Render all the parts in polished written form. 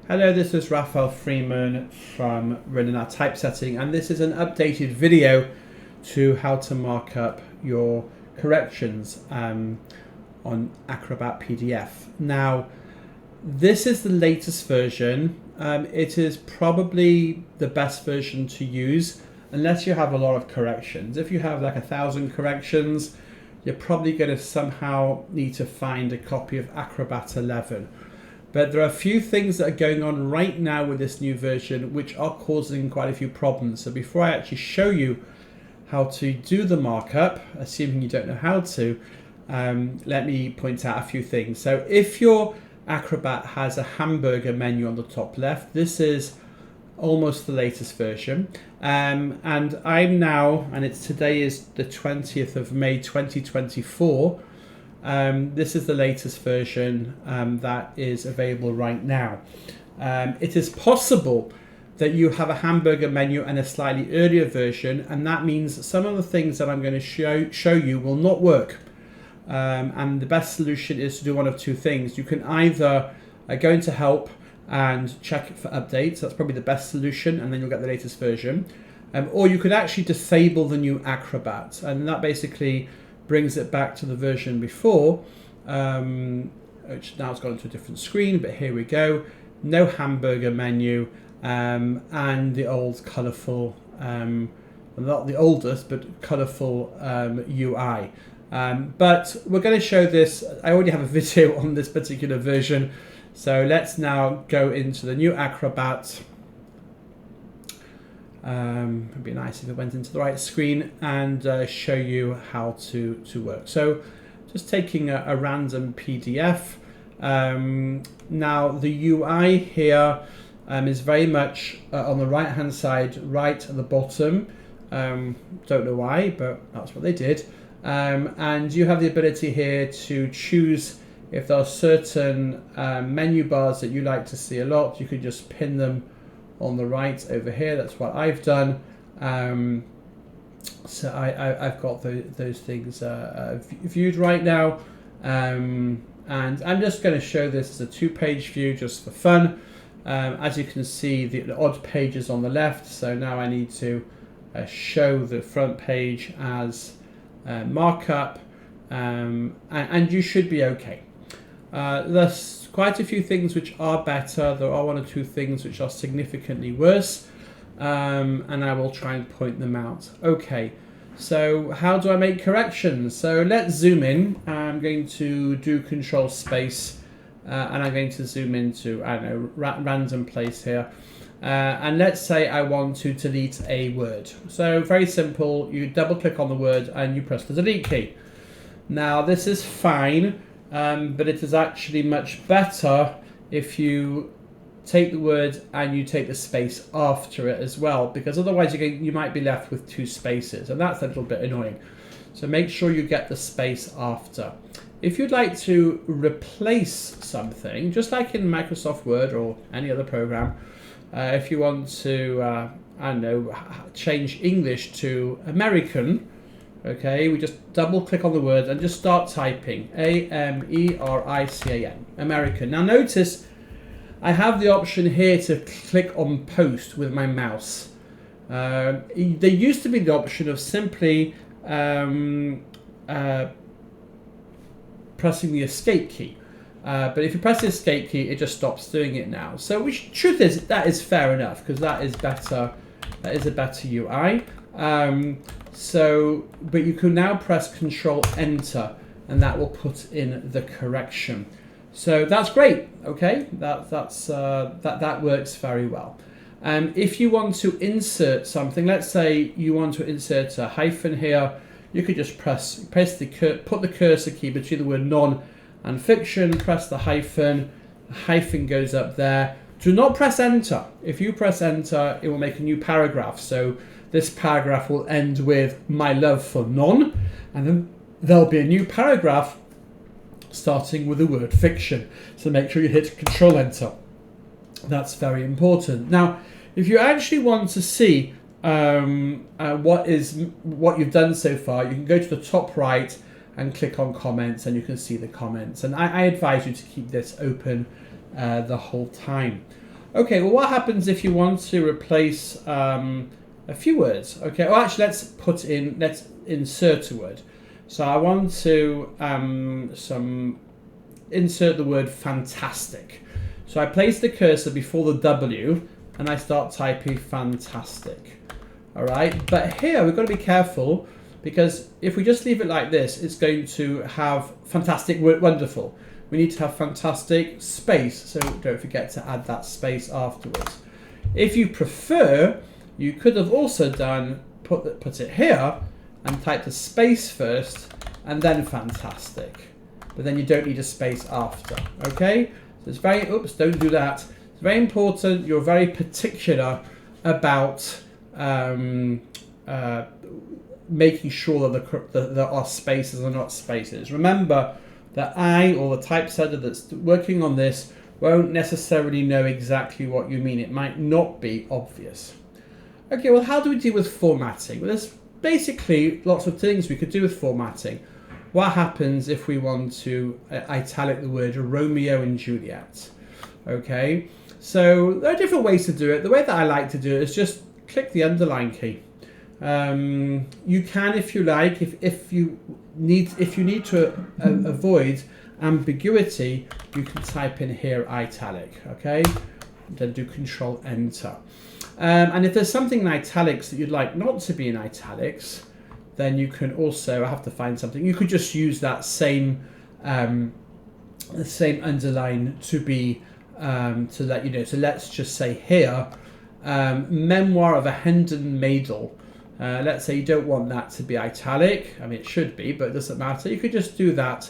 Hello, this is Raphael Freeman from Running Our Typesetting, and this is an updated video to how to mark up your corrections on Acrobat PDF. Now, this is the latest version. It is probably the best version to use unless you have a lot of corrections. If you have like 1,000 corrections, you're probably going to somehow need to find a copy of Acrobat 11. But there are a few things that are going on right now with this new version which are causing quite a few problems. So before I actually show you how to do the markup, assuming you don't know how to, let me point out a few things. So if your Acrobat has a hamburger menu on the top left, this is almost the latest version. And I'm now, and today is the 20th of May 2024, this is the latest version that is available right now. It is possible that you have a hamburger menu and a slightly earlier version, and that means some of the things that I'm going to show you will not work. And the best solution is to do one of two things. You can either go into help and check for updates. That's probably the best solution, and then you'll get the latest version. Or you could actually disable the new Acrobat, and that basically brings it back to the version before, which now has gone to a different screen, but here we go. No hamburger menu, and the old colourful, not the oldest, but colourful UI. But we're going to show this. I already have a video on this particular version, so let's now go into the new Acrobat. It'd be nice if it went into the right screen and show you how to work. So just taking a random PDF. Now the UI here is very much on the right hand side, right at the bottom. Don't know why, but that's what they did. And you have the ability here to choose if there are certain menu bars that you like to see a lot. You can just pin them on the right over here. That's what I've done. So I've got those things viewed right now, and I'm just going to show this as a two-page view just for fun. As you can see, the odd pages on the left, so now I need to show the front page as markup, and you should be okay. There's quite a few things which are better. There are one or two things which are significantly worse, and I will try and point them out. Okay, so how do I make corrections? So let's zoom in. I'm going to do Control Space, and I'm going to zoom into, I don't know, random place here. And let's say I want to delete a word. So very simple, you double click on the word and you press the delete key. Now this is fine. But it is actually much better if you take the word and you take the space after it as well, because otherwise you might be left with two spaces, and that's a little bit annoying. So make sure you get the space after. If you'd like to replace something, just like in Microsoft Word or any other program, if you want to, I don't know, change English to American, okay, we just double click on the word and just start typing American, American. Now notice I have the option here to click on post with my mouse. There used to be the option of simply pressing the escape key. But if you press the escape key, it just stops doing it now. So truth is, that is fair enough, because that is better. That is a better UI. But you can now press Control Enter, and that will put in the correction. So that's great. Okay, that works very well. If you want to insert something, let's say you want to insert a hyphen here, you could just put the cursor key between the word non and fiction, press the hyphen goes up there. Do not press enter. If you press enter, it will make a new paragraph. So this paragraph will end with my love for non, and then there'll be a new paragraph starting with the word fiction. So make sure you hit Control Enter. That's very important. Now, if you actually want to see what you've done so far, you can go to the top right and click on comments, and you can see the comments. And I advise you to keep this open the whole time. Okay, well, what happens if you want to replace a few words? Okay, well, actually, let's insert a word. So I want to insert the word fantastic. So I place the cursor before the W and I start typing fantastic. All right, but here we've got to be careful, because if we just leave it like this, it's going to have fantastic, wonderful. We need to have fantastic space, so don't forget to add that space afterwards. If you prefer, you could have also done put it here and type the space first and then fantastic, but then you don't need a space after. Okay, so it's very, oops, don't do that. It's very important. You're very particular about making sure that there are spaces and not spaces. Remember that I, or the typesetter that's working on this, won't necessarily know exactly what you mean. It might not be obvious. Okay, well, how do we deal with formatting? Well, there's basically lots of things we could do with formatting. What happens if we want to italic the word Romeo and Juliet? Okay, so there are different ways to do it. The way that I like to do it is just click the underline key. You can, if you like, if you need to avoid ambiguity, you can type in here italic. Okay, then do Control Enter. And if there's something in italics that you'd like not to be in italics, then you can also, I have to find something. You could just use that same the same underline to be to let you know. So let's just say here, Memoir of a Hendon Maidel. Let's say you don't want that to be italic. I mean, it should be, but it doesn't matter. You could just do that.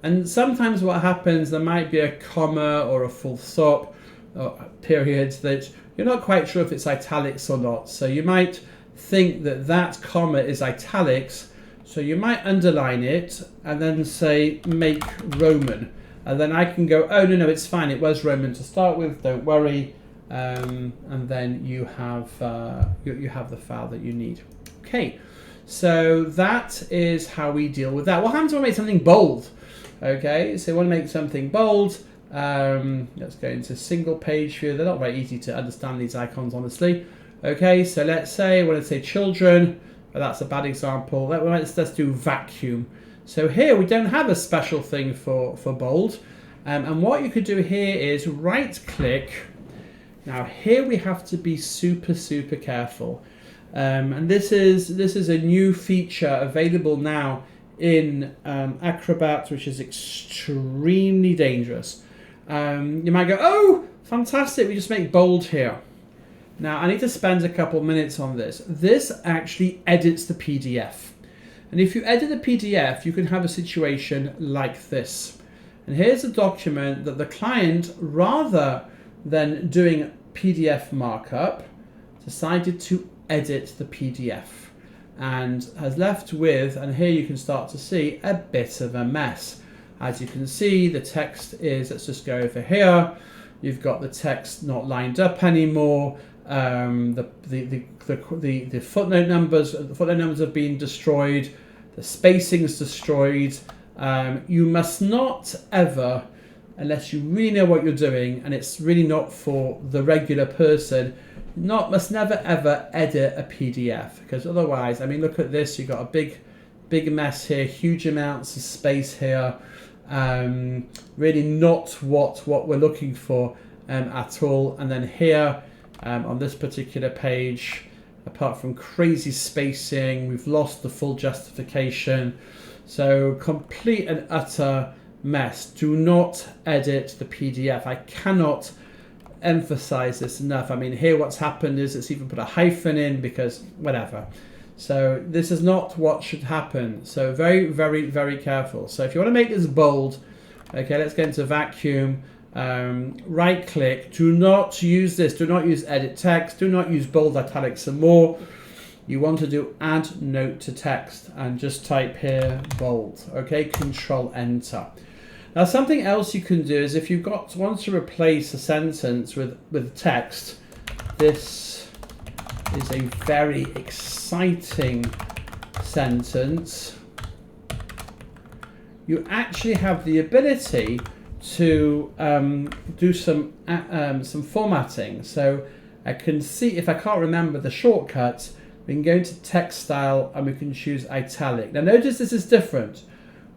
And sometimes what happens, there might be a comma or a full stop or period that you're not quite sure if it's italics or not. So you might think that that comma is italics. So you might underline it and then say make Roman. And then I can go, oh, no, it's fine. It was Roman to start with. Don't worry. And then you have the file that you need. Okay, so that is how we deal with that. What happens when we make something bold? Okay, so we want to make something bold. Let's go into single page view. They're not very easy to understand, these icons, honestly. Okay, so let's say I want to say children, but that's a bad example. Let's do vacuum. So here we don't have a special thing for bold. And what you could do here is right click. Now here we have to be super careful, and this is a new feature available now in Acrobat, which is extremely dangerous. You might go, oh, fantastic! We just make bold here. Now I need to spend a couple minutes on this. This actually edits the PDF, and if you edit the PDF, you can have a situation like this. And here's a document that the client, rather than doing PDF markup, decided to edit the PDF and has left with, and here you can start to see, a bit of a mess. As you can see, the text is, let's just go over here, you've got the text not lined up anymore, the footnote numbers have been destroyed, the spacing's destroyed. You must not ever, unless you really know what you're doing and it's really not for the regular person, must never ever edit a PDF, because otherwise, I mean, look at this, you've got a big mess here, huge amounts of space here, really not what we're looking for at all. And then here on this particular page, apart from crazy spacing, we've lost the full justification. So complete and utter mess. Do not edit the PDF. I cannot emphasize this enough. I mean, here what's happened is it's even put a hyphen in because whatever. So this is not what should happen. So very careful. So if you want to make this bold, okay, let's get into vacuum. Right click. Do not use this. Do not use edit text. Do not use bold, italics and more. You want to do add note to text and just type here bold. Okay, Control Enter. Now something else you can do is if you've want to replace a sentence with text, this is a very exciting sentence. You actually have the ability to do some formatting. So I can see, if I can't remember the shortcut, we can go into text style and we can choose italic. Now notice this is different.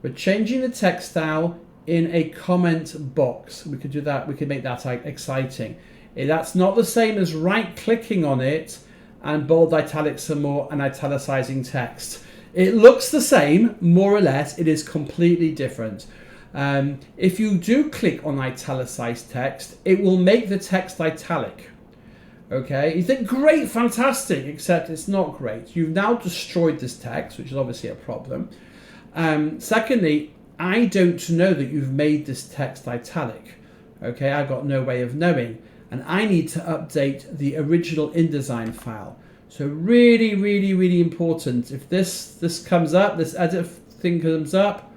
We're changing the text style in a comment box. We could do that, we could make that exciting. That's not the same as right clicking on it and bold, italic some more and italicizing text. It looks the same, more or less. It is completely different. If you do click on italicized text, it will make the text italic. Okay, you think great, fantastic, except it's not great. You've now destroyed this text, which is obviously a problem. Secondly, I don't know that you've made this text italic. Okay, I've got no way of knowing, and I need to update the original InDesign file. So really, really, really important. If this comes up, this edit thing comes up,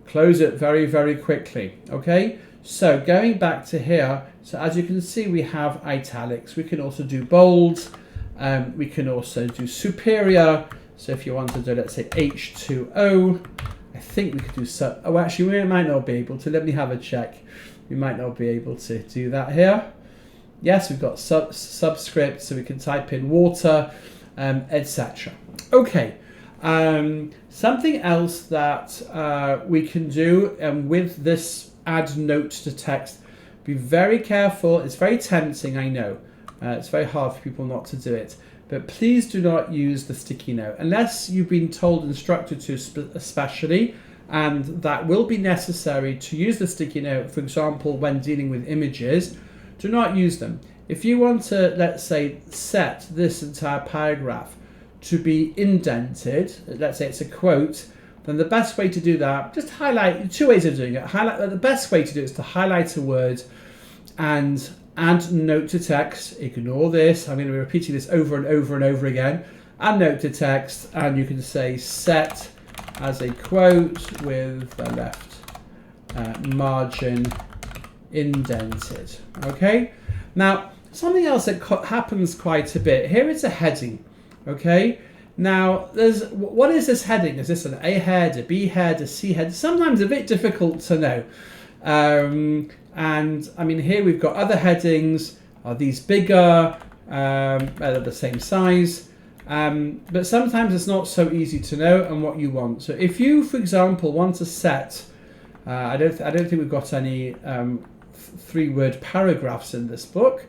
close it very, very quickly. Okay. So going back to here, so as you can see, we have italics. We can also do bold. We can also do superior. So if you want to do, let's say H2O, I think we could do sub. Oh, actually, we might not be able to. Let me have a check. We might not be able to do that here. Yes, we've got subscript, so we can type in water, etc. Okay. Something else that we can do with this add note to text, be very careful. It's very tempting, I know. It's very hard for people not to do it. But please do not use the sticky note unless you've been told, instructed to especially, and that will be necessary to use the sticky note, for example, when dealing with images. Do not use them. If you want to, let's say, set this entire paragraph to be indented, let's say it's a quote, then the best way to do that, just highlight, two ways of doing it. The best way to do it is to highlight a word and add note to text. Ignore this. I'm going to be repeating this over and over and over again. Add note to text, and you can say set as a quote with the left margin indented. Okay. Now, something else that happens quite a bit. Here is a heading. Okay. Now, what is this heading? Is this an A head, a B head, a C head? Sometimes a bit difficult to know. And I mean, here we've got other headings. Are these bigger? Are they the same size? But sometimes it's not so easy to know and what you want. So if you, for example, want to set, I don't think we've got any 3-word paragraphs in this book,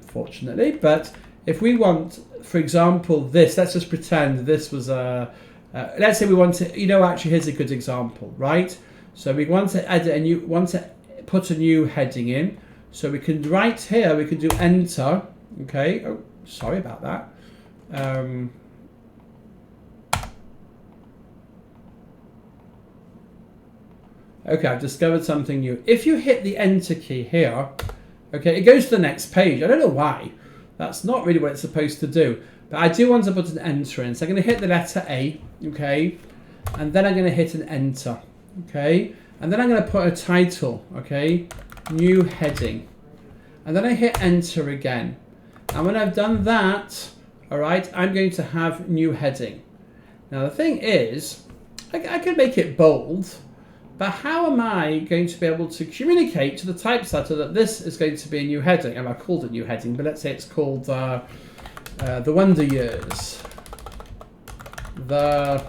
fortunately. But if we want, for example, this, let's just pretend this was a, let's say we want to, actually here's a good example, right? So we want to edit and you want to put a new heading in. So we can right here, we can do enter. Okay. Oh, sorry about that. Okay, I've discovered something new. If you hit the enter key here, okay, it goes to the next page. I don't know why. That's not really what it's supposed to do. But I do want to put an enter in. So I'm going to hit the letter A, okay? And then I'm going to hit an enter, okay? And then I'm going to put a title, okay? New heading. And then I hit enter again. And when I've done that, all right, I'm going to have new heading. Now the thing is, I can make it bold, but how am I going to be able to communicate to the typesetter that this is going to be a new heading? And I've called it new heading, but let's say it's called the Wonder Years. The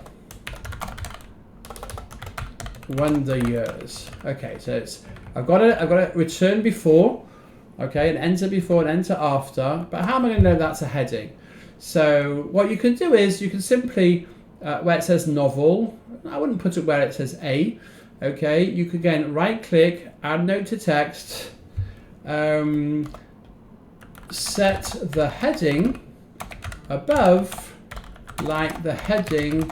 Wonder Years. Okay, so I've got to return before, okay, and enter before and enter after. But how am I going to know that's a heading? So what you can do is you can simply where it says novel, I wouldn't put it where it says A. Okay, you can again right click, add note to text, set the heading above like the heading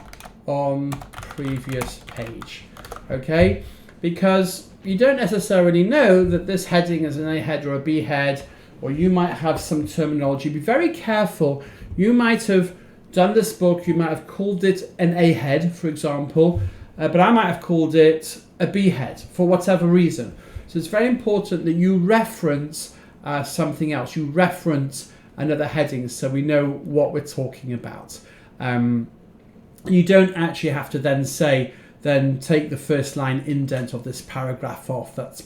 on previous page. Okay, because you don't necessarily know that this heading is an A head or a B head, or you might have some terminology. Be very careful. You might have done this book, you might have called it an A head, for example, but I might have called it a B head for whatever reason. So it's very important that you reference something else. You reference another heading so we know what we're talking about. You don't actually have to then say then take the first line indent of this paragraph off. That's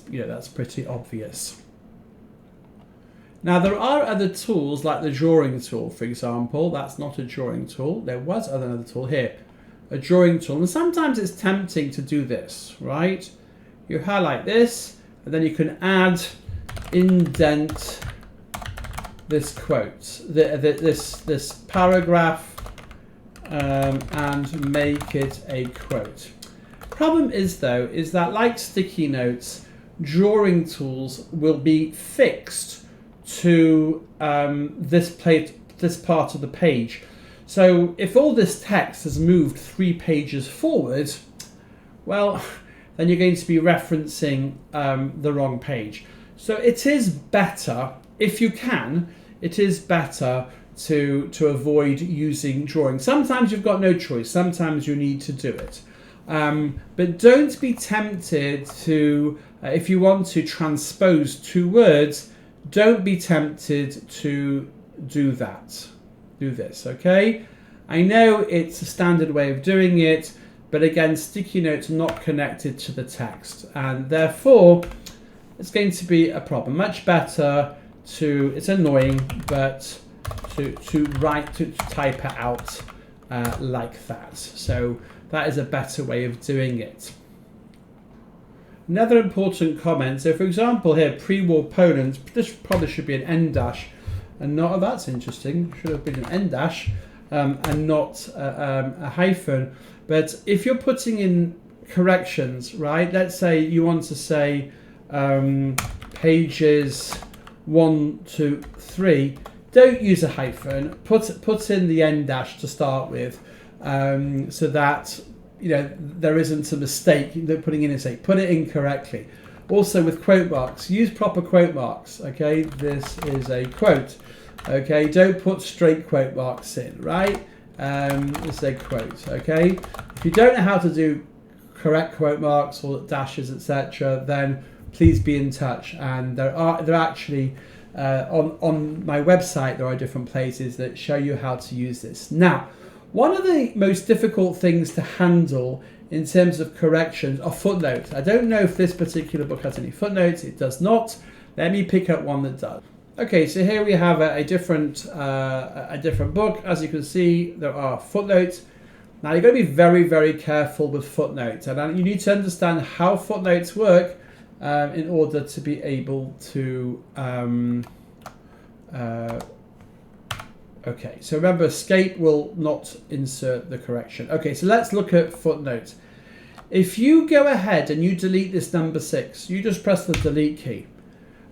pretty obvious. Now there are other tools like the drawing tool, for example. That's not a drawing tool. There was another tool here, a drawing tool. And sometimes it's tempting to do this, right? You highlight this, and then you can indent this quote, this paragraph, and make it a quote. Problem is though, is that like sticky notes, drawing tools will be fixed to this part of the page. So if all this text has moved 3 pages forward, well, then you're going to be referencing the wrong page. So it is better, if you can, it is better to avoid using drawing. Sometimes you've got no choice, sometimes you need to do it. But don't be tempted to, if you want to transpose 2 words, don't be tempted to do that. Do this, okay? I know it's a standard way of doing it, but again, sticky notes are not connected to the text, and therefore it's going to be a problem. Much better to, it's annoying, but to type it out like that. So that is a better way of doing it. Another important comment, so for example here, pre-war Poland, this probably should be an N dash and not, oh, that's interesting, should have been an N dash and not a hyphen. But if you're putting in corrections, right, let's say you want to say pages 1 to 3, don't use a hyphen, put in the N dash to start with, so that there isn't a mistake putting in a say. Put it in correctly. Also with quote marks, use proper quote marks. Okay, this is a quote. Okay, don't put straight quote marks in, right? This is a quote. Okay, if you don't know how to do correct quote marks or dashes, etc., then please be in touch. And there actually on my website there are different places that show you how to use this. Now, one of the most difficult things to handle in terms of corrections are footnotes. I don't know if this particular book has any footnotes. It does not. Let me pick up one that does. Okay, so here we have a different book. As you can see, there are footnotes. Now you've got to be very, very careful with footnotes, and you need to understand how footnotes work in order to be able to. Okay, so remember, escape will not insert the correction. Okay, so let's look at footnotes. If you go ahead and you delete this number 6, you just press the delete key.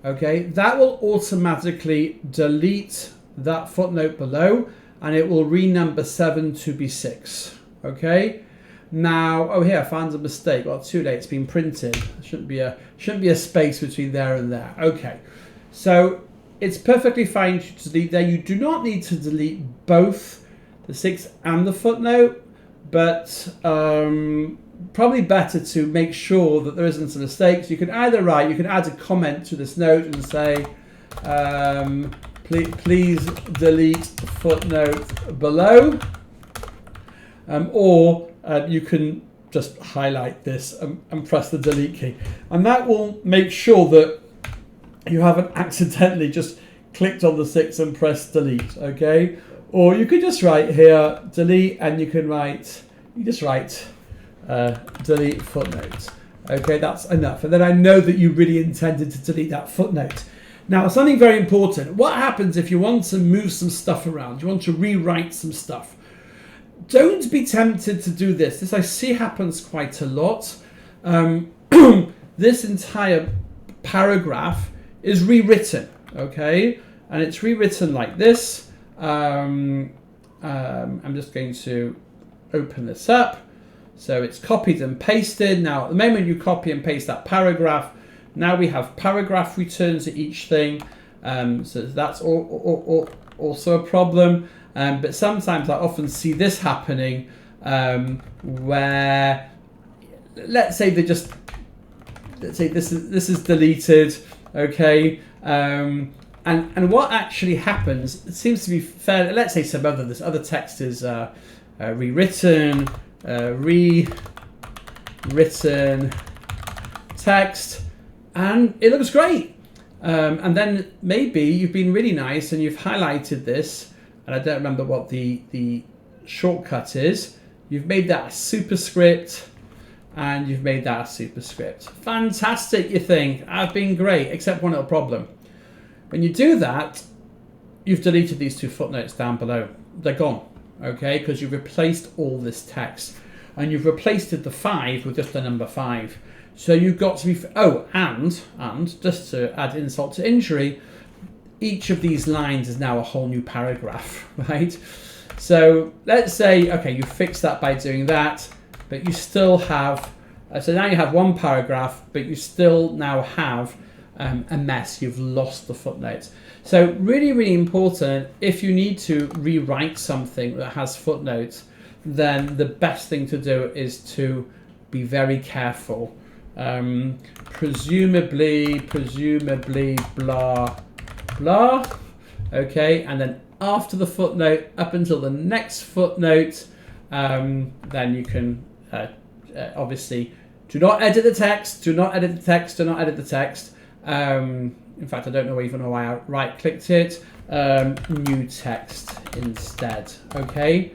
Okay, that will automatically delete that footnote below, and it will renumber 7 to be 6. Okay, now, oh here, I found a mistake. Well, too late, it's been printed. There shouldn't be a space between there and there. Okay, so it's perfectly fine to delete there. You do not need to delete both the 6 and the footnote, but probably better to make sure that there isn't a mistake. So you can either write, you can add a comment to this note and say, please delete footnote below, or you can just highlight this and press the delete key. And that will make sure that you haven't accidentally just clicked on the 6 and pressed delete, okay? Or you could just write here, delete, and you can write, delete footnotes. Okay, that's enough. And then I know that you really intended to delete that footnote. Now, something very important. What happens if you want to move some stuff around? You want to rewrite some stuff? Don't be tempted to do this. This I see happens quite a lot. This entire paragraph is rewritten, okay? And it's rewritten like this. I'm just going to open this up. So it's copied and pasted. Now, at the moment you copy and paste that paragraph, now we have paragraph returns at each thing. So that's also a problem. But sometimes I often see this happening where, let's say this is deleted, okay, and what actually happens, it seems to be fair. Let's say this other text is rewritten, written text, and it looks great. And then maybe you've been really nice and you've highlighted this, and I don't remember what the shortcut is. You've made that a superscript, and you've made that a superscript. Fantastic, you think. I've been great, except one little problem. When you do that, you've deleted these two footnotes down below. They're gone, okay? Because you've replaced all this text. And you've replaced the 5 with just the number 5. So you've got to be... Oh, and just to add insult to injury, each of these lines is now a whole new paragraph, right? So let's say, okay, you fix that by doing that, but you still have... So now you have one paragraph, but you still now have a mess. You've lost the footnotes. So really, really important, if you need to rewrite something that has footnotes, then the best thing to do is to be very careful. Presumably, blah, blah. Okay, and then after the footnote, up until the next footnote, then you can obviously do not edit the text, do not edit the text, do not edit the text. In fact, I don't know even why I right-clicked it. New text instead, okay?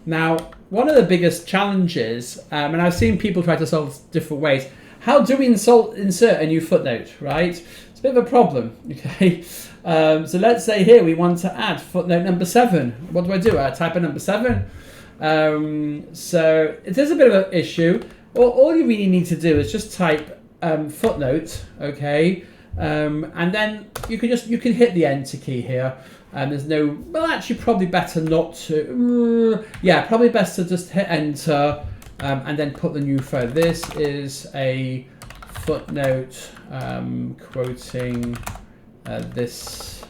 Now, one of the biggest challenges, and I've seen people try to solve different ways, how do we insert a new footnote, right? It's a bit of a problem, okay? So let's say here we want to add footnote number 7. What do I do? I type in number 7. So it is a bit of an issue. All you really need to do is just type footnote, okay? And then you can hit the enter key here. And there's no, well, actually probably better not to, yeah, probably best to just hit enter and then put the new photo. This is a footnote quoting this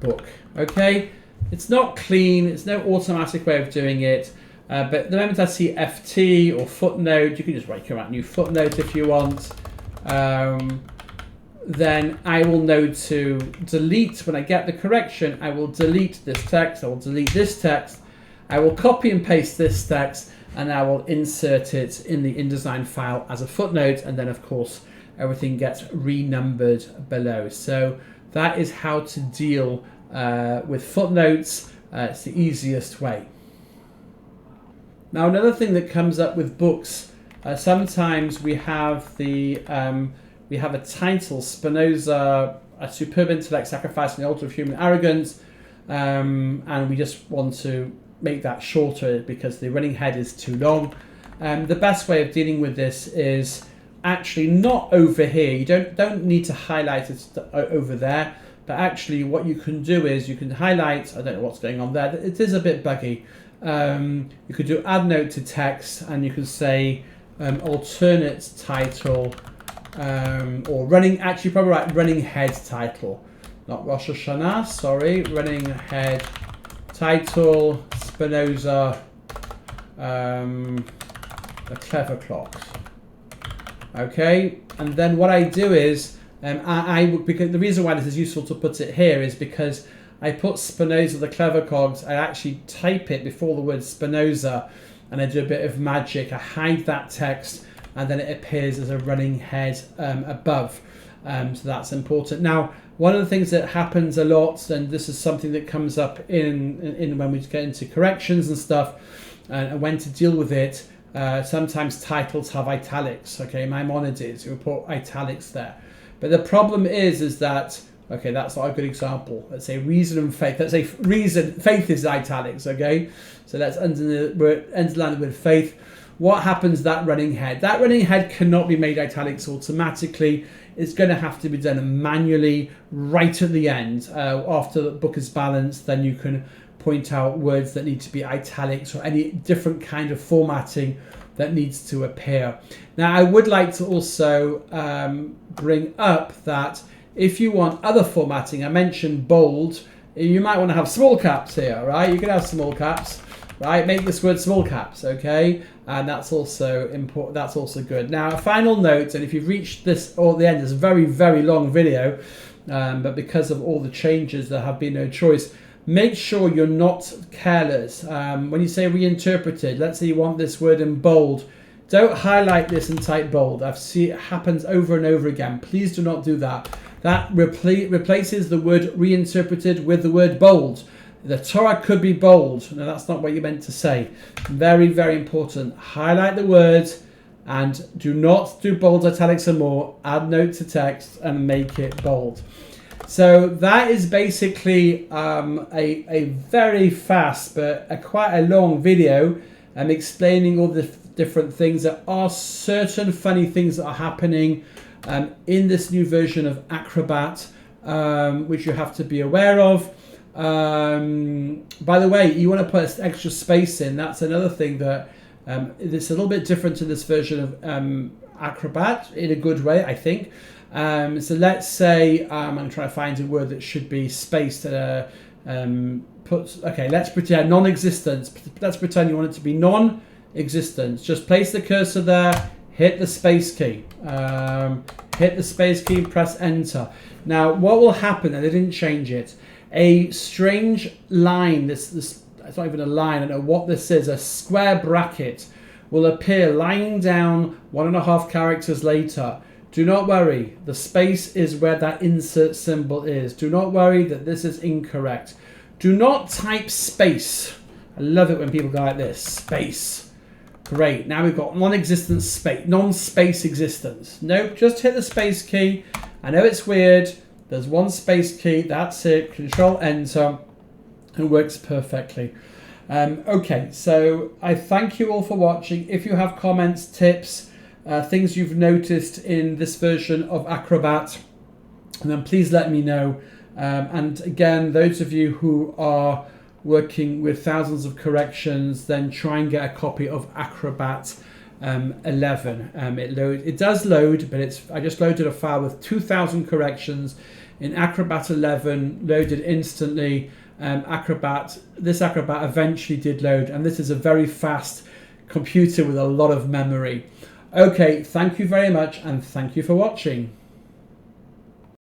book. Okay, it's not clean, it's no automatic way of doing it, but the moment I see FT or footnote, you can just write your new footnote if you want. Then I will know to delete, when I get the correction, I will delete this text, I will delete this text, I will copy and paste this text, and I will insert it in the InDesign file as a footnote, and then of course everything gets renumbered below. So that is how to deal with footnotes. It's the easiest way. Now another thing that comes up with books, sometimes we have we have a title, Spinoza, A Superb Intellect Sacrificing the Altar of Human Arrogance, and we just want to make that shorter because the running head is too long. The best way of dealing with this is actually not over here. You don't need to highlight it over there, but actually what you can do is you can highlight, I don't know what's going on there, it is a bit buggy. You could do add note to text, and you can say alternate title, or running, actually probably write running head title, not Rosh Hashanah, sorry, running head title, Spinoza, the clever clocks. Okay, and then what I do is, because the reason why this is useful to put it here is because I put Spinoza, the clever cogs, I actually type it before the word Spinoza, and I do a bit of magic, I hide that text, and then it appears as a running head above. So that's important. Now, one of the things that happens a lot, and this is something that comes up in when we get into corrections and stuff, and when to deal with it, sometimes titles have italics, okay, Maimonides, you put italics there. But the problem is that, okay, that's not a good example. Let's say reason and faith. Let's say faith is italics, okay? So let's underline with faith. What happens to that running head? That running head cannot be made italics automatically. It's going to have to be done manually right at the end. After the book is balanced, then you can point out words that need to be italics or any different kind of formatting that needs to appear. Now, I would like to also bring up that if you want other formatting, I mentioned bold, you might want to have small caps here, right? You can have small caps, right? Make this word small caps, okay? And that's also important. That's also good. Now, a final note, and if you've reached this or the end, it's a very, very long video, but because of all the changes, there have been no choice. make sure you're not careless. When you say reinterpreted, let's say you want this word in bold, don't highlight this and type bold. I've seen it happens over and over again. Please do not do that. That replaces the word reinterpreted with the word bold. The Torah could be bold. No, that's not what you meant to say. Very, very important. Highlight the words and do not do bold, italics and more. Add note to text and make it bold. So that is basically a very fast but quite a long video explaining all the different things. There are certain funny things that are happening in this new version of Acrobat, which you have to be aware of. By the way, you want to put extra space in. That's another thing that it's a little bit different in this version of Acrobat in a good way, I think. So let's say I'm going to try to find a word that should be spaced. Okay, let's pretend non-existence. Let's pretend you want it to be non-existence. Just place the cursor there, hit the space key. Hit the space key, press enter. Now, what will happen, and they didn't change it, a strange line, it's not even a line, I don't know what this is, a square bracket will appear lying down 1.5 characters later. Do not worry, the space is where that insert symbol is. Do not worry that this is incorrect. Do not type space. I love it when people go like this, space. Great, now we've got non-existent space, non-space existence. Nope, just hit the space key. I know it's weird. There's one space key, that's it. Control enter. It works perfectly. Okay, so I thank you all for watching. If you have comments, tips, things you've noticed in this version of Acrobat, and then please let me know. And again, those of you who are working with thousands of corrections, then try and get a copy of Acrobat 11. It does load, but I just loaded a file with 2,000 corrections in Acrobat 11, loaded instantly. This Acrobat eventually did load, and this is a very fast computer with a lot of memory. Okay, thank you very much, and thank you for watching.